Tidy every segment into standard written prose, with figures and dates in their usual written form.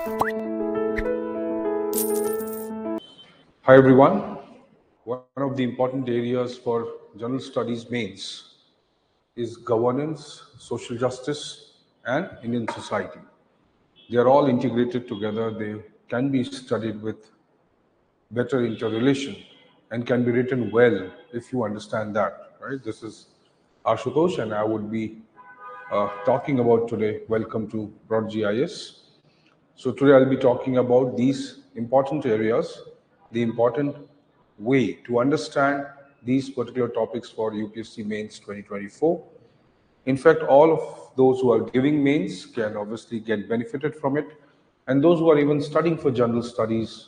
Hi everyone. One of the important areas for general studies mains is governance, social justice, and Indian society. They are all integrated together. They can be studied with better interrelation and can be written well if you understand that. Right? This is Ashutosh, and I would be talking about today. Welcome to Broad GIS. So today I'll be talking about these important areas, the important way to understand these particular topics for UPSC Mains 2024. In fact, all of those who are giving mains can obviously get benefited from it. And those who are even studying for general studies,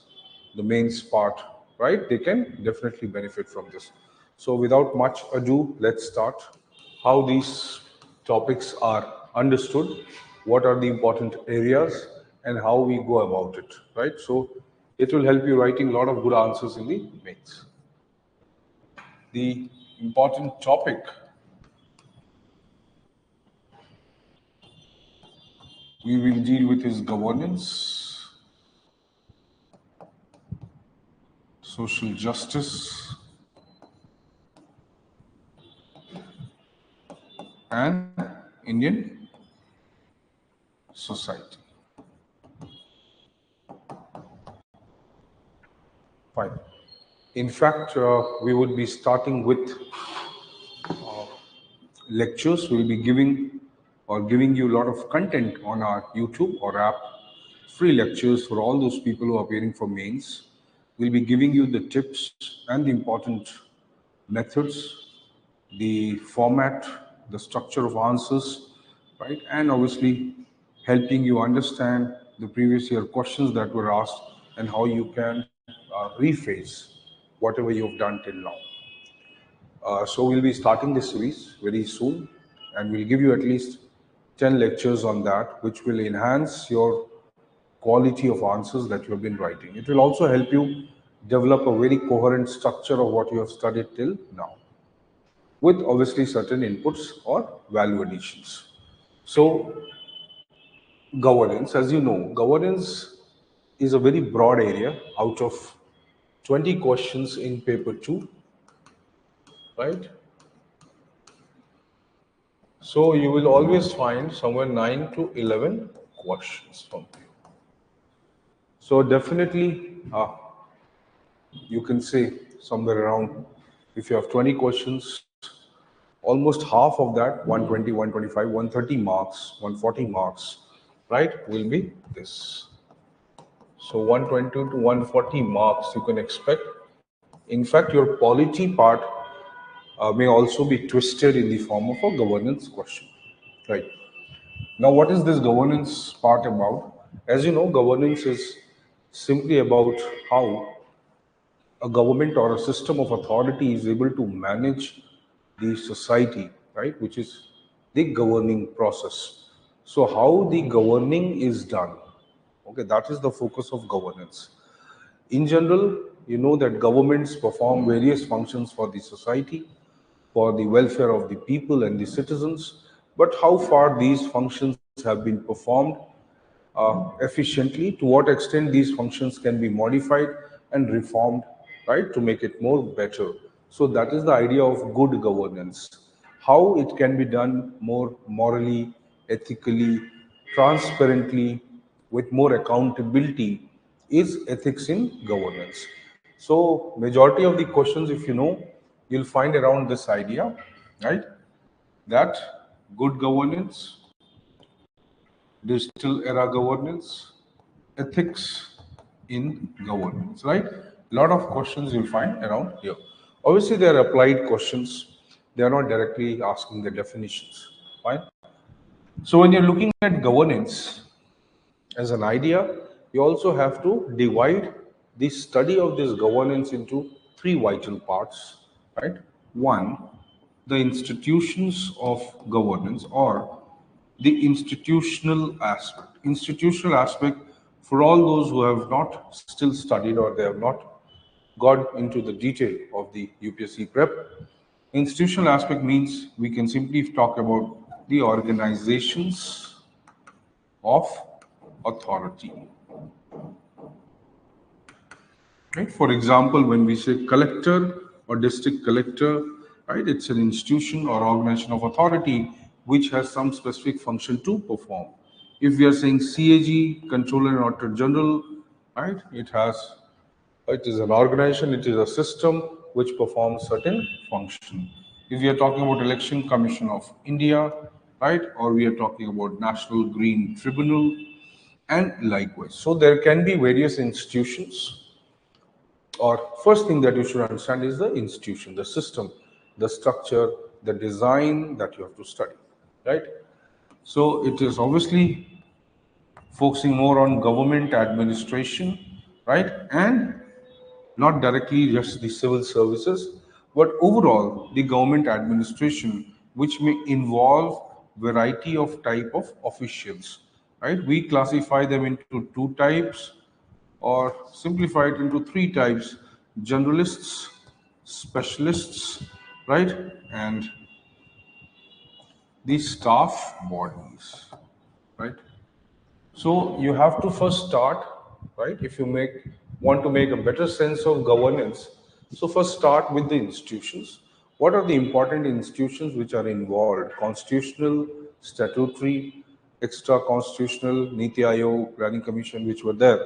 the mains part, right, they can definitely benefit from this. So without much ado, let's start. How these topics are understood, what are the important areas, and how we go about it, right? So it will help you writing a lot of good answers in the mains. The important topic we will deal with is governance, social justice, and Indian society. Fine. In fact, we would be starting with lectures. We'll be giving you a lot of content on our YouTube or app, free lectures for all those people who are appearing for mains. We'll be giving you the tips and the important methods, the format, the structure of answers, right? And obviously helping you understand the previous year questions that were asked and how you can rephrase whatever you've done till now. So we'll be starting this series very soon, and we'll give you at least 10 lectures on that, which will enhance your quality of answers that you have been writing. It will also help you develop a very coherent structure of what you have studied till now, with obviously certain inputs or value additions. So, governance, as you know, governance is a very broad area out of 20 questions in paper 2, right? So you will always find somewhere 9 to 11 questions from you. So definitely, you can say somewhere around, if you have 20 questions, almost half of that, 120, 125, 130 marks, 140 marks, right, will be this. So 120 to 140 marks you can expect. In fact, your polity part may also be twisted in the form of a governance question, right? Now, what is this governance part about? As you know, governance is simply about how a government or a system of authority is able to manage the society, right? Which is the governing process. So, how the governing is done, okay, that is the focus of governance. In general, you know that governments perform various functions for the society, for the welfare of the people and the citizens, but how far these functions have been performed efficiently, to what extent these functions can be modified and reformed, right, to make it more better. So that is the idea of good governance. How it can be done more morally, ethically, transparently, with more accountability is ethics in governance. So majority of the questions, if you know, you'll find around this idea, right? That good governance, digital era governance, ethics in governance, right? A lot of questions you'll find around here. Obviously, they are applied questions. They are not directly asking the definitions. Fine. So when you're looking at governance as an idea, you also have to divide the study of this governance into three vital parts, right? One, the institutions of governance, or the institutional aspect. Institutional aspect, for all those who have not still studied or they have not got into the detail of the UPSC prep, institutional aspect means we can simply talk about the organizations of authority. right? For example, when we say collector or district collector, right, it's an institution or organization of authority which has some specific function to perform. If we are saying CAG, controller and auditor general, right, it is an organization, it is a system which performs certain function. If we are talking about election commission of India, right, or we are talking about national green tribunal, and likewise. So there can be various institutions, or first thing that you should understand is the institution, the system, the structure, the design that you have to study, right? So it is obviously focusing more on government administration, right? And not directly just the civil services, but overall the government administration, which may involve variety of type of officials, right? We classify them into two types, or simplify it into three types: generalists, specialists, right, and the staff bodies, right? So you have to first start, right? If you want to make a better sense of governance, so first start with the institutions. What are the important institutions which are involved? Constitutional, statutory, extra constitutional, Niti Aayog, Planning Commission, which were there.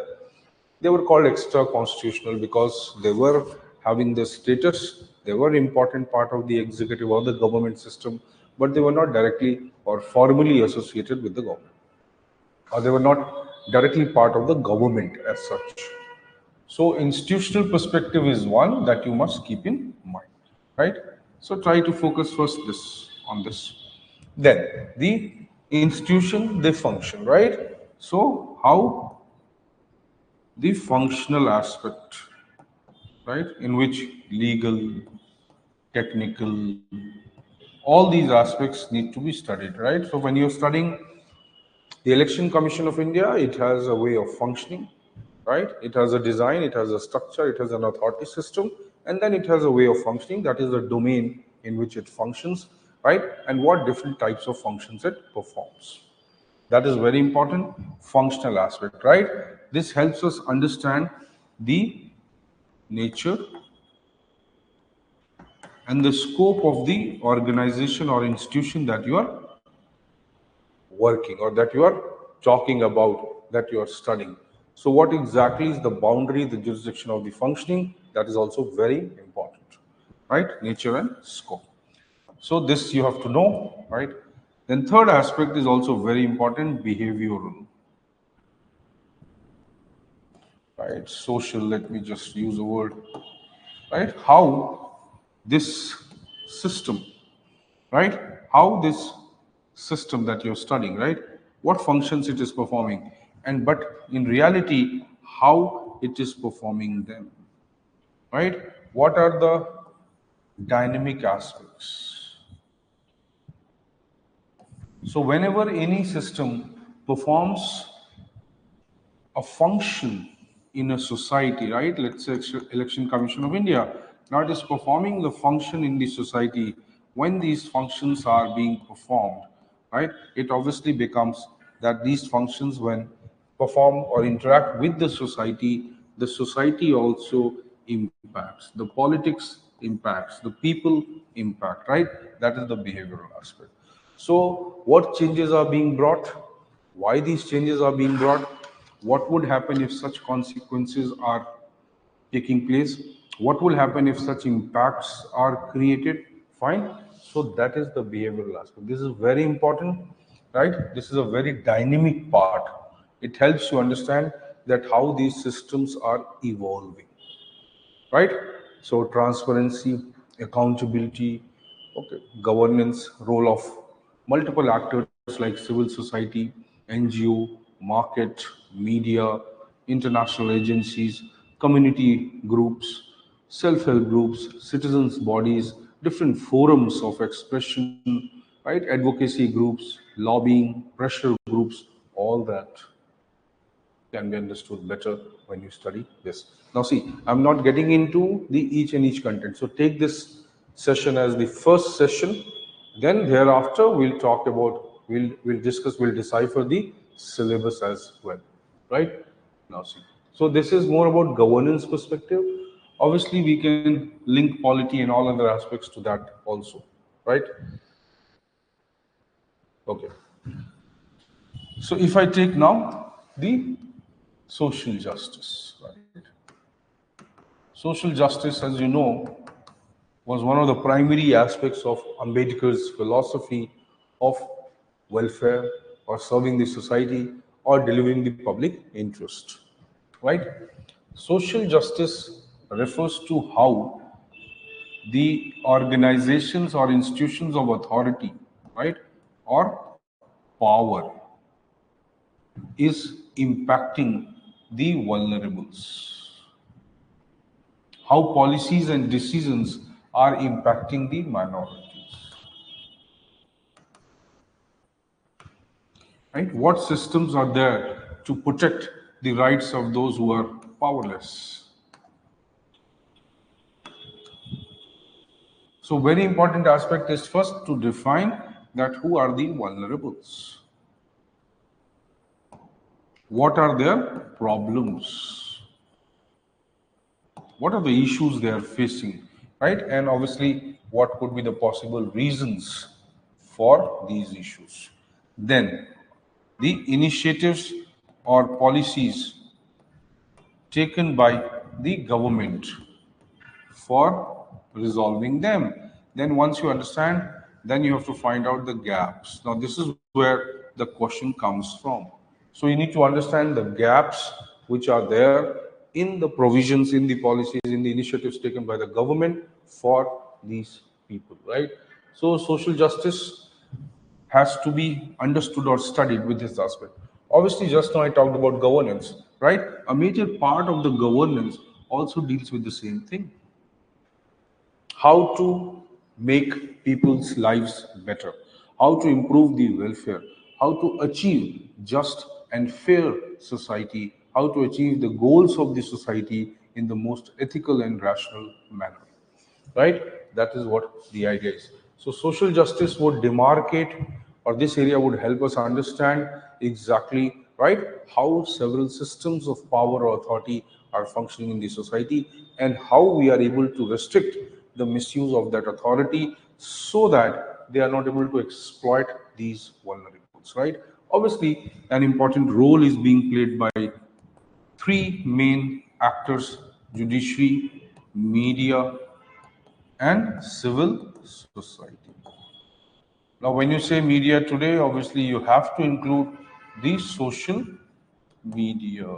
They were called extra constitutional because they were having the status, they were important part of the executive or the government system, but they were not directly or formally associated with the government, or they were not directly part of the government as such. So institutional perspective is one that you must keep in mind, right? So try to focus first this on this. Then the institution, they function, right? So how the functional aspect, right? In which legal, technical, all these aspects need to be studied, right? So when you're studying the Election Commission of India, it has a way of functioning, right? It has a design, it has a structure, it has an authority system, and then it has a way of functioning. That is the domain in which it functions, right? And what different types of functions it performs. That is very important, functional aspect, right? This helps us understand the nature and the scope of the organization or institution that you are working, or that you are talking about, that you are studying. So what exactly is the boundary, the jurisdiction of the functioning? That is also very important, right? Nature and scope. So this you have to know, right? Then third aspect is also very important, behavioral, right? Social, let me just use a word, right? How this system, right? How this system that you're studying, right? What functions it is performing, and but in reality, how it is performing them, right? What are the dynamic aspects? So whenever any system performs a function in a society, right? Let's say Election Commission of India. Now it is performing the function in the society. When these functions are being performed, right? It obviously becomes that these functions, when perform or interact with the society also impacts. The politics impacts. The people impact, right? That is the behavioral aspect. So, what changes are being brought? Why these changes are being brought? What would happen if such consequences are taking place? What will happen if such impacts are created? Fine. So that is the behavioral aspect. This is very important, right? This is a very dynamic part. It helps you understand that how these systems are evolving, right? So transparency, accountability, okay, governance, role of multiple actors like civil society, NGO, market, media, international agencies, community groups, self-help groups, citizens bodies, different forums of expression, right? Advocacy groups, lobbying, pressure groups, all that can be understood better when you study this. Now see, I'm not getting into the each and each content. So take this session as the first session. Then thereafter we'll talk about, we'll discuss, we'll decipher the syllabus as well. Right? Now see. So this is more about governance perspective. Obviously, we can link polity and all other aspects to that also, right? Okay. So if I take now the social justice, right? Social justice, as you know, was one of the primary aspects of Ambedkar's philosophy of welfare or serving the society or delivering the public interest, right? Social justice refers to how the organizations or institutions of authority, right, or power is impacting the vulnerables, how policies and decisions are impacting the minorities, right? What systems are there to protect the rights of those who are powerless? So very important aspect is first to define that who are the vulnerables, what are their problems, what are the issues they are facing, right? And obviously, what could be the possible reasons for these issues. Then, the initiatives or policies taken by the government for resolving them. Then, once you understand, then you have to find out the gaps. Now, this is where the question comes from. So, you need to understand the gaps which are there in the provisions, in the policies, in the initiatives taken by the government for these people, right? So, social justice has to be understood or studied with this aspect. Obviously, just now I talked about governance, right? A major part of the governance also deals with the same thing, how to make people's lives better, how to improve the welfare, how to achieve just and fair society, how to achieve the goals of the society in the most ethical and rational manner, right? That is what the idea is. So social justice would demarcate, or this area would help us understand exactly, right, how several systems of power or authority are functioning in the society and how we are able to restrict the misuse of that authority so that they are not able to exploit these vulnerables, right? Obviously, an important role is being played by three main actors: judiciary, media, and civil society. Now, when you say media today, obviously you have to include the social media,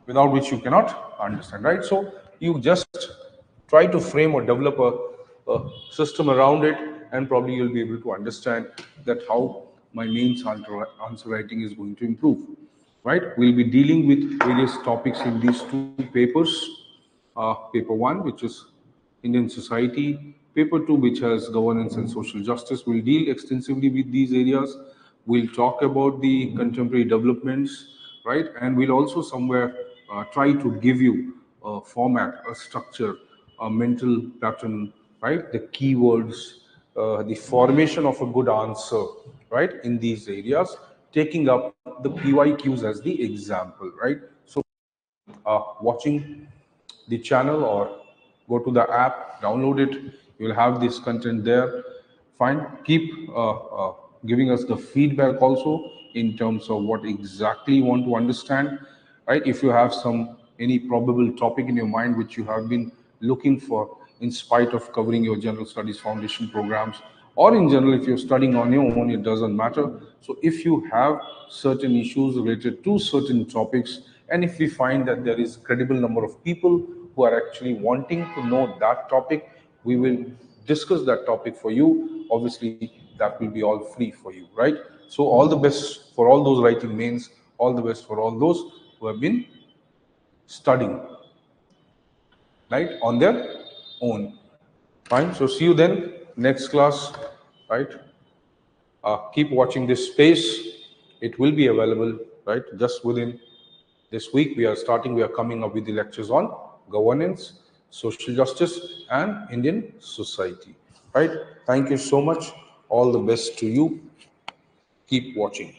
without which you cannot understand, right? So, you just try to frame or develop a system around it, and probably you'll be able to understand that how my main answer writing is going to improve, right? We'll be dealing with various topics in these two papers. Paper one, which is Indian society. Paper two, which has governance and social justice, will deal extensively with these areas. We'll talk about the contemporary developments, right? And we'll also somewhere try to give you a format, a structure, a mental pattern, right? The keywords, the formation of a good answer, right? In these areas, taking up the PYQs as the example, right? So watching the channel or go to the app, download it. You'll have this content there. Fine. Keep giving us the feedback also in terms of what exactly you want to understand. Right? If you have any probable topic in your mind which you have been looking for, in spite of covering your general studies foundation programs, or in general, if you're studying on your own, it doesn't matter. So if you have certain issues related to certain topics, and if we find that there is credible number of people who are actually wanting to know that topic, we will discuss that topic for you. Obviously, that will be all free for you, right? So all the best for all those writing mains, all the best for all those who have been studying, right, on their own. Fine. So see you then next class, right? Keep watching this space. It will be available, right? Just within this week, we are coming up with the lectures on governance, social justice, and Indian society, right? Thank you so much. All the best to you. Keep watching.